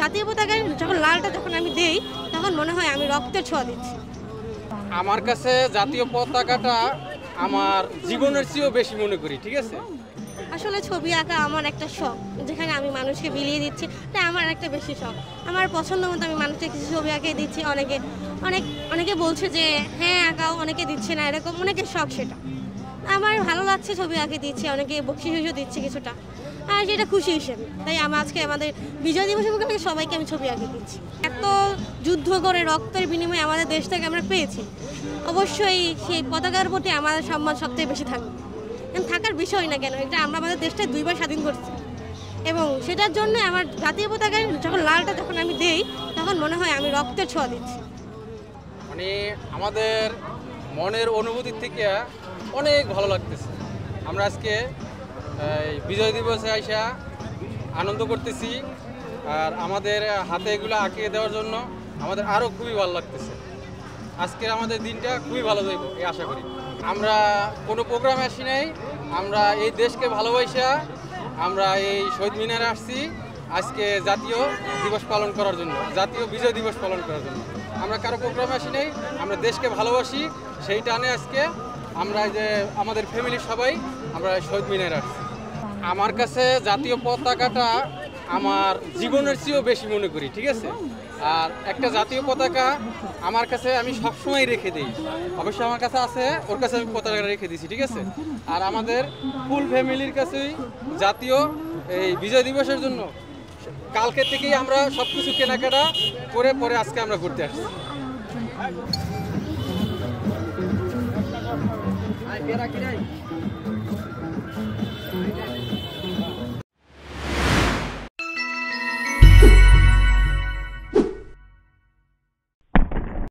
জাতীয় পতাকায় যখন লালটা যখন আমি দেই তখন মনে হয় আমি রক্তের ছোঁয়া দিচ্ছি। আমার কাছে জাতীয় পতাকাটা আমার জীবনের চেয়েও বেশি মনে করি। ঠিক আছে, আসলে ছবি আঁকা আমার একটা শখ, যেখানে আমি মানুষকে বিলিয়ে দিচ্ছি, তাই আমার একটা বেশি শখ। আমার পছন্দ মতো আমি মানুষকে কিছু ছবি আঁকে দিচ্ছি। অনেকে বলছে যে হ্যাঁ আঁকাও, অনেকে দিচ্ছে না, এরকম অনেকের শখ। সেটা আমার ভালো লাগছে, ছবি আঁকে দিচ্ছি, অনেকে বকশিসও দিচ্ছে কিছুটা, আর সেটা খুশি হিসেবে। তাই আমি আজকে আমাদের বিজয় দিবস উপলক্ষে সবাইকে আমি ছবি আঁকে দিচ্ছি। এত যুদ্ধ করে রক্তের বিনিময়ে আমাদের দেশটাকে আমরা পেয়েছি, অবশ্যই সেই পতাকার প্রতি আমাদের সম্মান সবথেকে বেশি থাকবে। থাকার বিষয় না কেন, এটা আমরা আমাদের দেশটা 2 বার স্বাধীন করছি, এবং সেটার জন্য আমার জাতীয় পতাকায় যখন লালটা যখন আমি দেই তখন মনে হয় আমি রক্তের ছোঁয়া দিচ্ছি। মানে আমাদের মনের অনুভূতি থেকে অনেক ভালো লাগতেছে। আমরা আজকে বিজয় দিবসে আইসা আনন্দ করতেছি, আর আমাদের হাতে এগুলো আঁকিয়ে দেওয়ার জন্য আমাদের আরও খুবই ভালো লাগতেছে। আজকে আমাদের দিনটা খুবই ভালো যাইব এই আশা করি। আমরা কোনো প্রোগ্রামে আসি নাই, আমরা এই দেশকে ভালোবাসা আমরা এই শহীদ মিনারে আসছি আজকে জাতীয় দিবস পালন করার জন্য, জাতীয় বিজয় দিবস পালন করার জন্য। আমরা কারো প্রোগ্রামে আসি নাই, আমরা দেশকে ভালোবাসি, সেই টানে আজকে আমরা যে আমাদের ফ্যামিলির সবাই আমরা শহীদ মিনারে আসছি। আমার কাছে জাতীয় পতাকাটা আমার জীবনের চেয়েও বেশি মনে করি। ঠিক আছে, আর একটা জাতীয় পতাকা আমার কাছে আমি সবসময় রেখে দিই। অবশ্যই আমার কাছে আছে, ওর কাছে আমি পতাকা রেখে দিয়েছি। ঠিক আছে, আর আমাদের ফুল ফ্যামিলির কাছেই জাতীয় এই বিজয় দিবসের জন্য কালকে থেকেই আমরা সব কিছু কেনাকাটা করে পরে আজকে আমরা ঘুরতে আসছি।